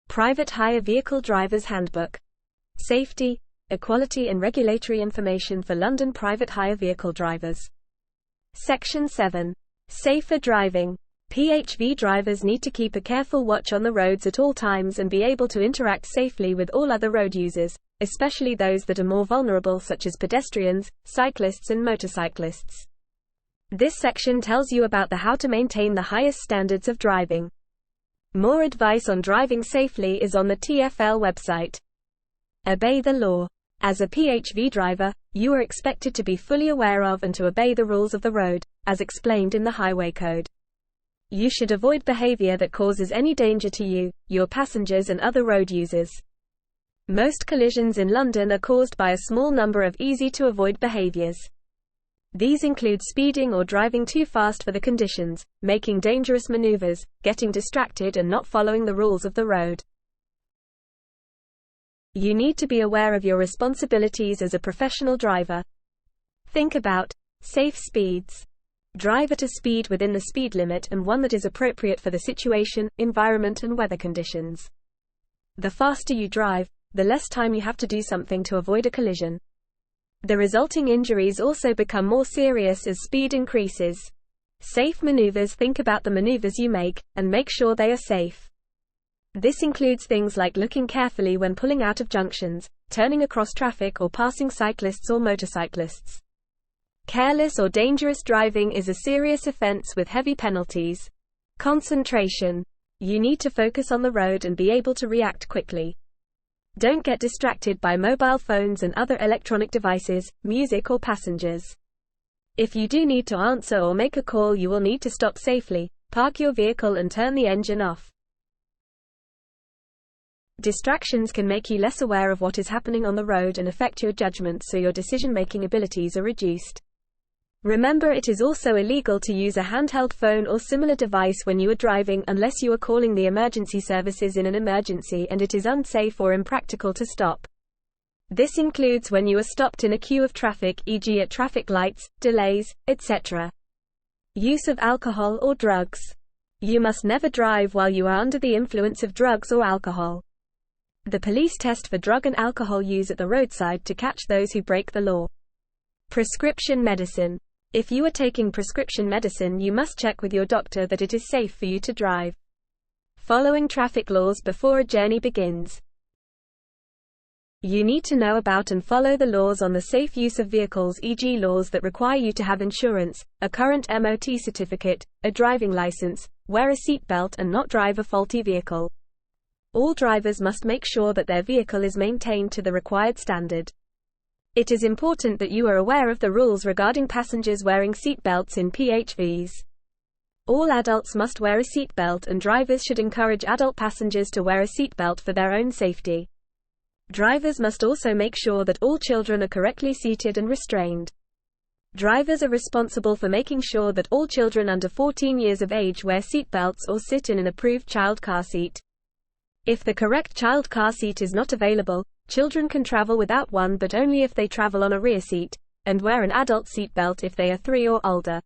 Private Hire Vehicle Driver's Handbook. Safety, Equality and Regulatory Information for London Private Hire Vehicle Drivers. Section 7. Safer Driving. PHV drivers need to keep a careful watch on the roads at all times and be able to interact safely with all other road users, especially those that are more vulnerable such as pedestrians, cyclists and motorcyclists. This section tells you about how to maintain the highest standards of driving. More advice on driving safely is on the TfL website. Obey the law. As a PHV driver, you are expected to be fully aware of and to obey the rules of the road, as explained in the Highway Code. You should avoid behavior that causes any danger to you, your passengers and other road users. Most collisions in London are caused by a small number of easy-to-avoid behaviors. These include speeding or driving too fast for the conditions, making dangerous maneuvers, getting distracted and not following the rules of the road. You need to be aware of your responsibilities as a professional driver. Think about safe speeds. Drive at a speed within the speed limit and one that is appropriate for the situation, environment and weather conditions. The faster you drive, the less time you have to do something to avoid a collision. The resulting injuries also become more serious as speed increases. Safe maneuvers. Think about the maneuvers you make, and make sure they are safe. This includes things like looking carefully when pulling out of junctions, turning across traffic or passing cyclists or motorcyclists. Careless or dangerous driving is a serious offense with heavy penalties. Concentration. You need to focus on the road and be able to react quickly. Don't get distracted by mobile phones and other electronic devices, music or passengers. If you do need to answer or make a call, you will need to stop safely, park your vehicle and turn the engine off. Distractions can make you less aware of what is happening on the road and affect your judgment, so your decision-making abilities are reduced. Remember, it is also illegal to use a handheld phone or similar device when you are driving unless you are calling the emergency services in an emergency and it is unsafe or impractical to stop. This includes when you are stopped in a queue of traffic, e.g. at traffic lights, delays, etc. Use of alcohol or drugs. You must never drive while you are under the influence of drugs or alcohol. The police test for drug and alcohol use at the roadside to catch those who break the law. Prescription medicine. If you are taking prescription medicine, you must check with your doctor that it is safe for you to drive. Following traffic laws before a journey begins. You need to know about and follow the laws on the safe use of vehicles, e.g. laws that require you to have insurance, a current MOT certificate, a driving license, wear a seatbelt and not drive a faulty vehicle. All drivers must make sure that their vehicle is maintained to the required standard. It is important that you are aware of the rules regarding passengers wearing seatbelts in PHVs. All adults must wear a seatbelt and drivers should encourage adult passengers to wear a seatbelt for their own safety. Drivers must also make sure that all children are correctly seated and restrained. Drivers are responsible for making sure that all children under 14 years of age wear seatbelts or sit in an approved child car seat. If the correct child car seat is not available, children can travel without one, but only if they travel on a rear seat, and wear an adult seatbelt if they are 3 or older.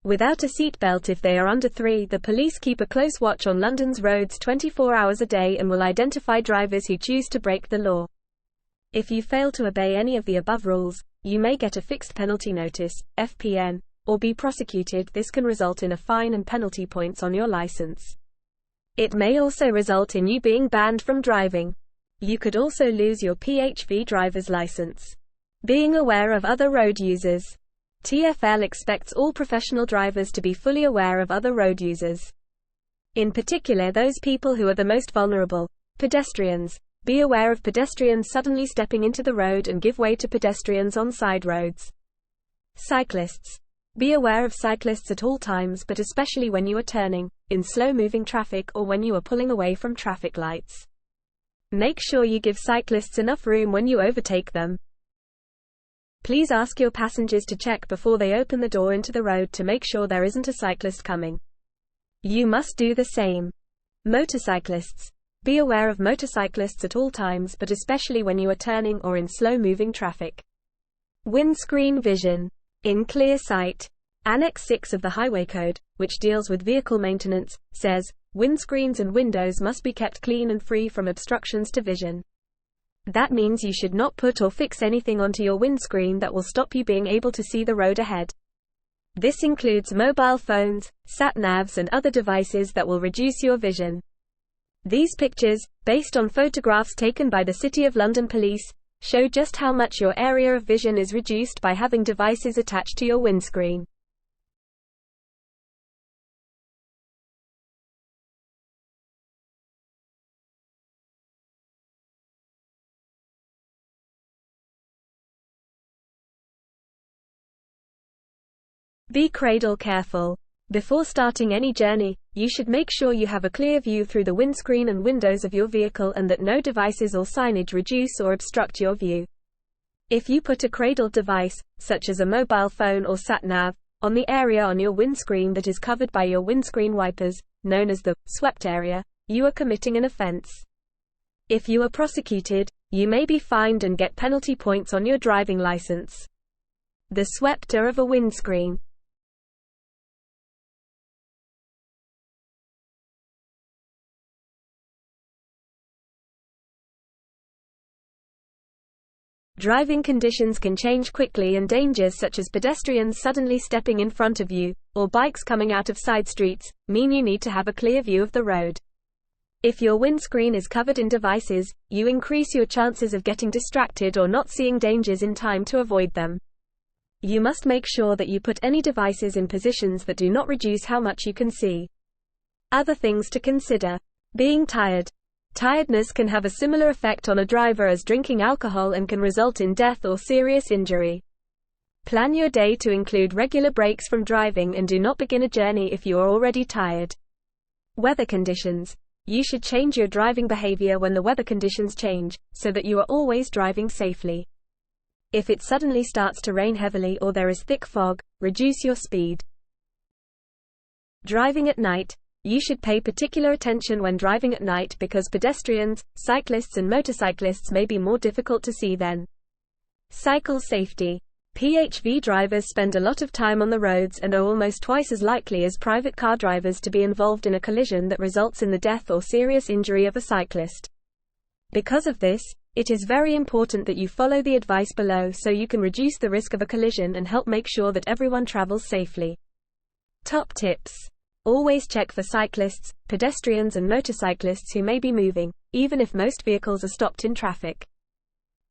Without a seatbelt if they are under 3, the police keep a close watch on London's roads 24 hours a day and will identify drivers who choose to break the law. If you fail to obey any of the above rules, you may get a fixed penalty notice, FPN, or be prosecuted. This can result in a fine and penalty points on your license. It may also result in you being banned from driving. You could also lose your PHV driver's license. Being aware of other road users. TfL expects all professional drivers to be fully aware of other road users. In particular, those people who are the most vulnerable, pedestrians. Be aware of pedestrians suddenly stepping into the road and give way to pedestrians on side roads. Cyclists. Be aware of cyclists at all times, but especially when you are turning, in slow-moving traffic or when you are pulling away from traffic lights. Make sure you give cyclists enough room when you overtake them. Please ask your passengers to check before they open the door into the road to make sure there isn't a cyclist coming. You must do the same. Motorcyclists. Be aware of motorcyclists at all times, but especially when you are turning or in slow-moving traffic. Windscreen vision. In clear sight. Annex 6 of the Highway Code, which deals with vehicle maintenance, says, windscreens and windows must be kept clean and free from obstructions to vision. That means you should not put or fix anything onto your windscreen that will stop you being able to see the road ahead. This includes mobile phones, sat-navs and other devices that will reduce your vision. These pictures, based on photographs taken by the City of London Police, show just how much your area of vision is reduced by having devices attached to your windscreen. Be cradle careful. Before starting any journey, you should make sure you have a clear view through the windscreen and windows of your vehicle and that no devices or signage reduce or obstruct your view. If you put a cradled device, such as a mobile phone or sat-nav, on the area on your windscreen that is covered by your windscreen wipers, known as the swept area, you are committing an offense. If you are prosecuted, you may be fined and get penalty points on your driving license. The swept area of a windscreen. Driving conditions can change quickly and dangers such as pedestrians suddenly stepping in front of you, or bikes coming out of side streets, mean you need to have a clear view of the road. If your windscreen is covered in devices, you increase your chances of getting distracted or not seeing dangers in time to avoid them. You must make sure that you put any devices in positions that do not reduce how much you can see. Other things to consider. Being tired. Tiredness can have a similar effect on a driver as drinking alcohol and can result in death or serious injury. Plan your day to include regular breaks from driving and do not begin a journey if you are already tired. Weather conditions. You should change your driving behavior when the weather conditions change, so that you are always driving safely. If it suddenly starts to rain heavily or there is thick fog, reduce your speed. Driving at night. You should pay particular attention when driving at night because pedestrians, cyclists and motorcyclists may be more difficult to see then. Cycle safety. PHV drivers spend a lot of time on the roads and are almost twice as likely as private car drivers to be involved in a collision that results in the death or serious injury of a cyclist. Because of this, it is very important that you follow the advice below so you can reduce the risk of a collision and help make sure that everyone travels safely. Top tips. Always check for cyclists, pedestrians and motorcyclists who may be moving, even if most vehicles are stopped in traffic.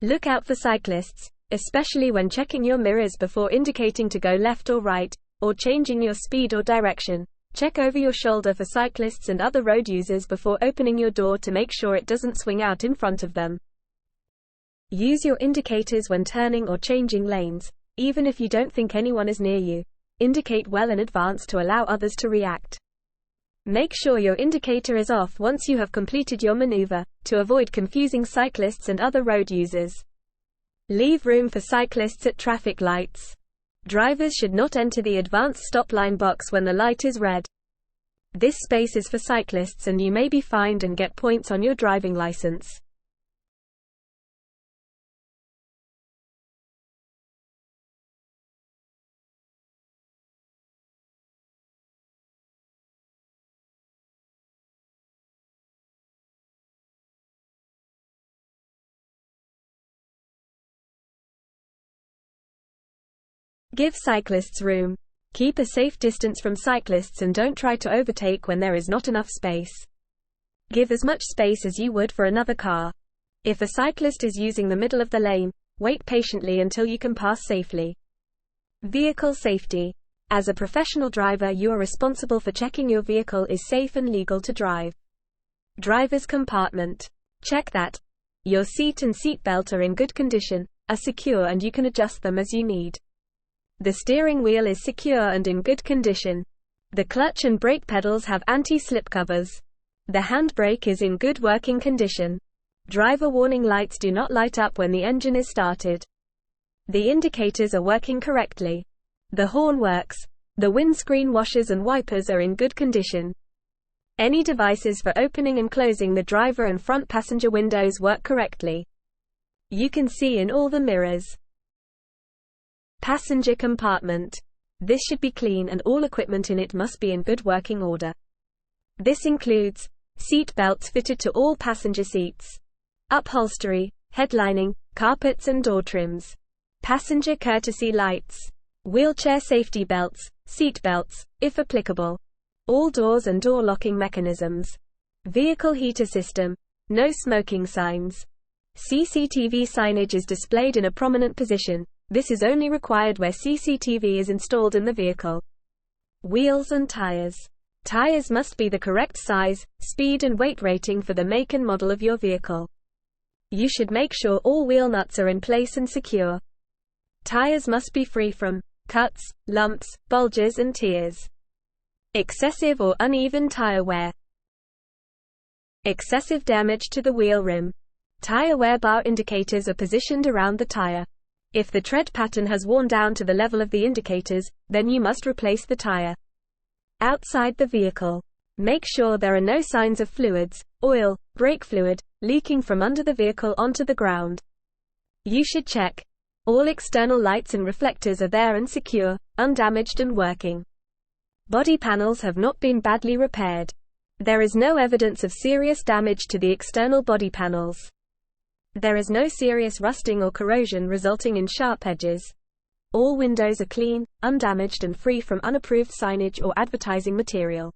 Look out for cyclists, especially when checking your mirrors before indicating to go left or right, or changing your speed or direction. Check over your shoulder for cyclists and other road users before opening your door to make sure it doesn't swing out in front of them. Use your indicators when turning or changing lanes, even if you don't think anyone is near you. Indicate well in advance to allow others to react. Make sure your indicator is off once you have completed your maneuver, to avoid confusing cyclists and other road users. Leave room for cyclists at traffic lights. Drivers should not enter the advanced stop line box when the light is red. This space is for cyclists and you may be fined and get points on your driving license. Give cyclists room. Keep a safe distance from cyclists and don't try to overtake when there is not enough space. Give as much space as you would for another car. If a cyclist is using the middle of the lane, wait patiently until you can pass safely. Vehicle safety. As a professional driver, you are responsible for checking your vehicle is safe and legal to drive. Driver's compartment. Check that your seat and seatbelt are in good condition, are secure and you can adjust them as you need. The steering wheel is secure and in good condition. The clutch and brake pedals have anti-slip covers. The handbrake is in good working condition. Driver warning lights do not light up when the engine is started. The indicators are working correctly. The horn works. The windscreen washers and wipers are in good condition. Any devices for opening and closing the driver and front passenger windows work correctly. You can see in all the mirrors. Passenger compartment. This should be clean and all equipment in it must be in good working order. This includes seat belts fitted to all passenger seats, upholstery, headlining, carpets and door trims, passenger courtesy lights, wheelchair safety belts, seat belts, if applicable, all doors and door locking mechanisms, vehicle heater system, no smoking signs. CCTV signage is displayed in a prominent position. This is only required where CCTV is installed in the vehicle. Wheels and tires. Tires must be the correct size, speed and weight rating for the make and model of your vehicle. You should make sure all wheel nuts are in place and secure. Tires must be free from cuts, lumps, bulges and tears. Excessive or uneven tire wear. Excessive damage to the wheel rim. Tire wear bar indicators are positioned around the tire. If the tread pattern has worn down to the level of the indicators, then you must replace the tire. Outside the vehicle. Make sure there are no signs of fluids, oil, brake fluid, leaking from under the vehicle onto the ground. You should check all external lights and reflectors are there and secure, undamaged and working. Body panels have not been badly repaired. There is no evidence of serious damage to the external body panels. There is no serious rusting or corrosion resulting in sharp edges. All windows are clean, undamaged and free from unapproved signage or advertising material.